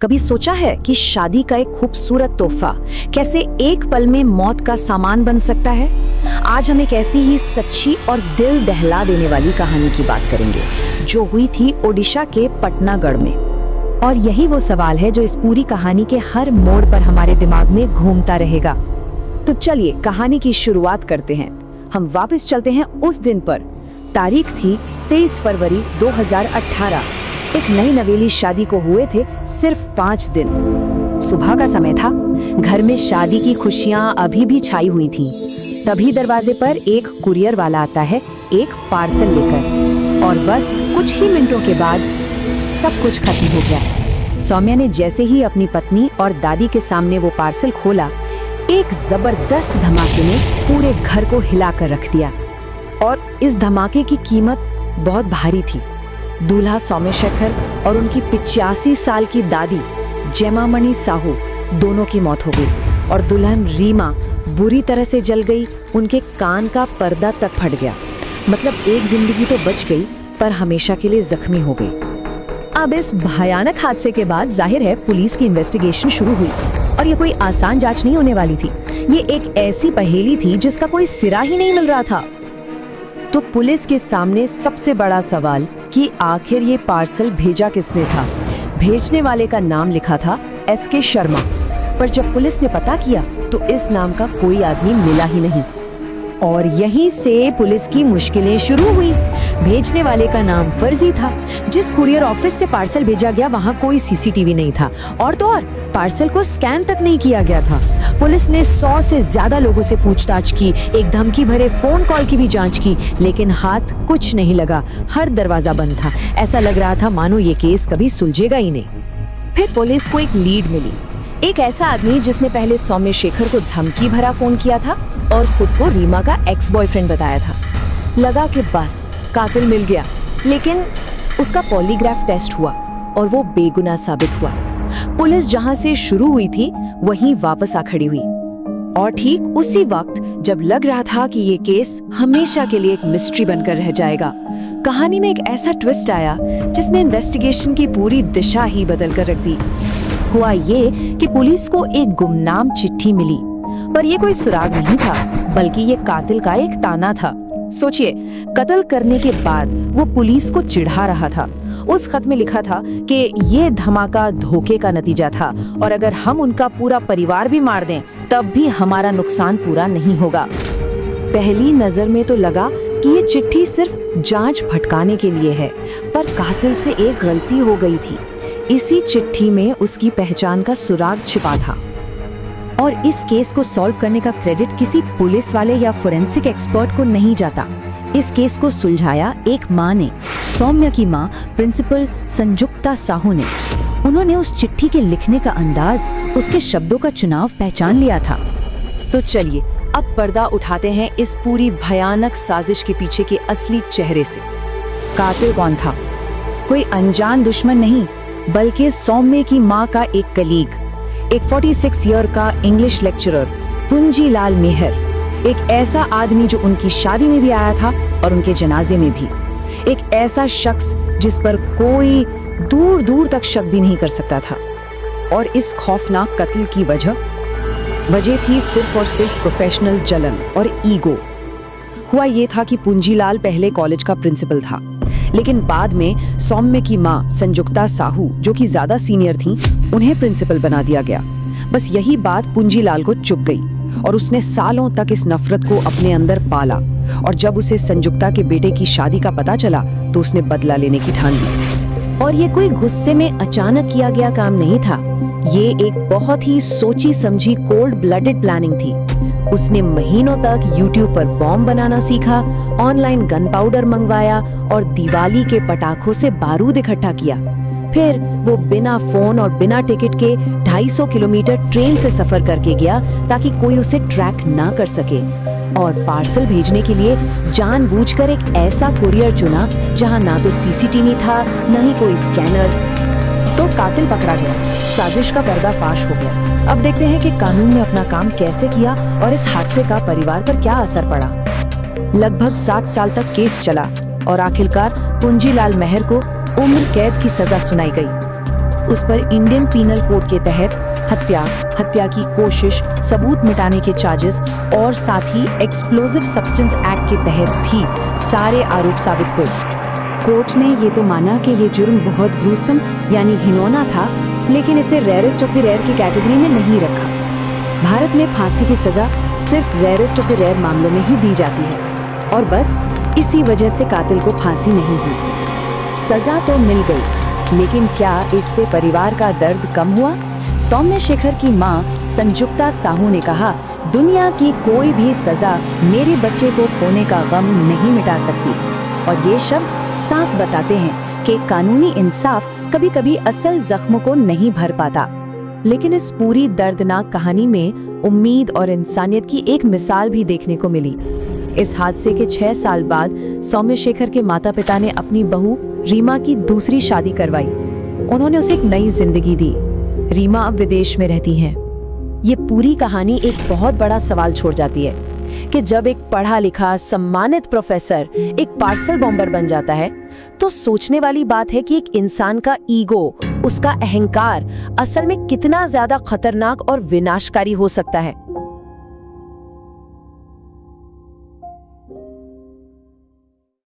कभी सोचा है कि शादी का एक खूबसूरत तोहफा कैसे एक पल में मौत का सामान बन सकता है? आज हम एक ऐसी ही सच्ची और दिल दहला देने वाली कहानी की बात करेंगे जो हुई थी ओडिशा के पटनागढ़ में। और यही वो सवाल है जो इस पूरी कहानी के हर मोड़ पर हमारे दिमाग में घूमता रहेगा। तो चलिए कहानी की शुरुआत करते हैं। हम वापस चलते हैं उस दिन पर। तारीख थी 23 फरवरी 2018। एक नई नवेली शादी को हुए थे सिर्फ 5 दिन। सुबह का समय था। घर में शादी की खुशियां अभी भी छाई हुई थीं। तभी दरवाजे पर एक कुरियर वाला आता है, एक पार्सल लेकर। और बस कुछ ही मिनटों के बाद सब कुछ खत्म हो गया। सौम्या ने जैसे ही अपनी पत्नी और दादी के सामने वो पार्सल खोला, एक जबरदस्त धमाके ने पूरे घर को हिलाकर रख दिया। और इस धमाके की कीमत बहुत भारी थी। दूल्हा सोमेशेखर और उनकी 85 साल की दादी जयमामणि साहू दोनों की मौत हो गई और दुल्हन रीमा बुरी तरह से जल गई। उनके कान का पर्दा तक फट गया। मतलब एक जिंदगी तो बच गई पर हमेशा के लिए जख्मी हो गई। अब इस भयानक हादसे के बाद जाहिर है पुलिस की इन्वेस्टिगेशन शुरू हुई और ये कोई आसान जांच नहीं होने वाली थी। ये एक ऐसी पहेली थी जिसका कोई सिरा ही नहीं मिल रहा था। तो पुलिस के सामने सबसे बड़ा सवाल कि आखिर ये पार्सल भेजा किसने था। भेजने वाले का नाम लिखा था SK शर्मा, पर जब पुलिस ने पता किया तो इस नाम का कोई आदमी मिला ही नहीं। और यहीं से पुलिस की मुश्किलें शुरू हुई। भेजने वाले का नाम फर्जी था। जिस कुरियर ऑफिस से पार्सल भेजा गया वहां कोई CCTV नहीं था और तो और पार्सल को स्कैन तक नहीं किया गया था। पुलिस ने 100 से ज्यादा लोगों से पूछताछ की, एक धमकी भरे फोन कॉल की भी जांच की, लेकिन हाथ कुछ नहीं लगा। हर दरवाजा बंद था। ऐसा लग रहा था मानो ये केस कभी सुलझेगा ही नहीं। फिर पुलिस को एक लीड मिली। एक ऐसा आदमी जिसने पहले सोमेशेखर को धमकी भरा फोन किया था और खुद को रीमा का एक्स बॉयफ्रेंड बताया था। लगा कि बस कातिल मिल गया, लेकिन उसका पॉलीग्राफ टेस्ट हुआ और वो बेगुनाह साबित हुआ। पुलिस जहां से शुरू हुई थी वहीं वापस आ खड़ी हुई। और ठीक उसी वक्त जब लग रहा था कि ये केस हमेशा के लिए एक मिस्ट्री बनकर रह जाएगा, कहानी में एक ऐसा ट्विस्ट आया जिसने इन्वेस्टिगेशन की पूरी दिशा ही बदल कर रख दी। हुआ ये कि पुलिस को एक गुमनाम चिट्ठी मिली, पर ये कोई सुराग नहीं था, बल्कि ये कातिल का एक ताना था। सोचिए, कत्ल करने के बाद वो पुलिस को चिढ़ा रहा था। उस खत में लिखा था कि ये धमाका धोखे का नतीजा था और अगर हम उनका पूरा परिवार भी मार दें तब भी हमारा नुकसान पूरा नहीं होगा। पहली नजर में तो लगा कि ये चिट्ठी सिर्फ जांच भटकाने के लिए है, पर कातिल से एक गलती हो गई थी। इसी चिट्ठी में उसकी पहचान का सुराग छिपा था और इस केस को सॉल्व करने का क्रेडिट किसी पुलिस वाले या फोरेंसिक एक्सपर्ट को नहीं जाता। इस केस को सुलझाया एक माँ ने, सौम्या की माँ प्रिंसिपल संजुक्ता साहू ने। उन्होंने उस चिट्ठी के लिखने का अंदाज, उसके शब्दों का चुनाव पहचान लिया था। तो चलिए अब पर्दा उठाते हैं इस पूरी भयानक साजिश के पीछे के असली चेहरे से। कातिल कौन था? कोई अनजान दुश्मन नहीं, बल्कि सौम्या की माँ का एक कलीग, एक 46 ईयर का इंग्लिश लेक्चरर पुंजीलाल मेहर। एक ऐसा आदमी जो उनकी शादी में भी आया था और उनके जनाजे में भी। एक ऐसा शख्स जिस पर कोई दूर दूर तक शक भी नहीं कर सकता था। और इस खौफनाक कत्ल की वजह थी सिर्फ और सिर्फ प्रोफेशनल जलन और ईगो। हुआ ये था कि पुंजीलाल पहले कॉलेज का प्रिंसिपल था, लेकिन बाद में सौम्या की माँ संजुक्ता साहू, जो कि ज्यादा सीनियर थीं, उन्हें प्रिंसिपल बना दिया गया। बस यही बात पुंजीलाल को चुभ गई और उसने सालों तक इस नफरत को अपने अंदर पाला। और जब उसे संजुक्ता के बेटे की शादी का पता चला तो उसने बदला लेने की ठान ली। और ये कोई गुस्से में अचानक किया गया काम नहीं था। ये एक बहुत ही सोची समझी कोल्ड ब्लडेड प्लानिंग थी। उसने महीनों तक YouTube पर बॉम्ब बनाना सीखा, ऑनलाइन गन पाउडर मंगवाया और दिवाली के पटाखों से बारूद इकट्ठा किया। फिर वो बिना फोन और बिना टिकट के 250 किलोमीटर ट्रेन से सफर करके गया ताकि कोई उसे ट्रैक ना कर सके। और पार्सल भेजने के लिए जानबूझकर एक ऐसा कुरियर चुना जहां ना तो CCTV था, न ही कोई स्कैनर। तो कातिल पकड़ा गया, साजिश का पर्दाफाश हो गया। अब देखते हैं कि कानून ने अपना काम कैसे किया और इस हादसे का परिवार पर क्या असर पड़ा। लगभग 7 साल तक केस चला और आखिरकार पुंजीलाल मेहर को उम्र कैद की सजा सुनाई गई। उस पर इंडियन पीनल कोड के तहत हत्या, हत्या की कोशिश, सबूत मिटाने के चार्जेस और साथ ही एक्सप्लोजिव सब्सटेंस एक्ट के तहत भी सारे आरोप साबित हुए। कोर्ट ने ये तो माना कि ये जुर्म बहुत ग्रूसम यानी घिनौना था, लेकिन इसे रेयरेस्ट ऑफ द रेयर की कैटेगरी में नहीं रखा। भारत में फांसी की सजा सिर्फ रेयरेस्ट ऑफ द रेयर मामलों में ही दी जाती है और बस इसी वजह से कातिल को फांसी नहीं हुई। सजा तो मिल गई, लेकिन क्या इससे परिवार का दर्द कम हुआ? सौम्य शेखर की मां संजुक्ता साहू ने कहा, दुनिया की कोई भी सजा मेरे बच्चे को खोने का गम नहीं मिटा सकती। और ये शब्द साफ बताते हैं कि कानूनी इंसाफ कभी-कभी असल जख्मों को नहीं भर पाता। लेकिन इस पूरी दर्दनाक कहानी में उम्मीद और इंसानियत की एक मिसाल भी देखने को मिली। इस हादसे के 6 साल बाद सौम्य शेखर के माता पिता ने अपनी बहू रीमा की दूसरी शादी करवाई। उन्होंने उसे एक नई जिंदगी दी। रीमा अब विदेश में रहती हैं। ये पूरी कहानी एक बहुत बड़ा सवाल छोड़ जाती है कि जब एक पढ़ा लिखा सम्मानित प्रोफेसर एक पार्सल बॉम्बर बन जाता है, तो सोचने वाली बात है कि एक इंसान का ईगो, उसका अहंकार असल में कितना ज्यादा खतरनाक और विनाशकारी हो सकता है।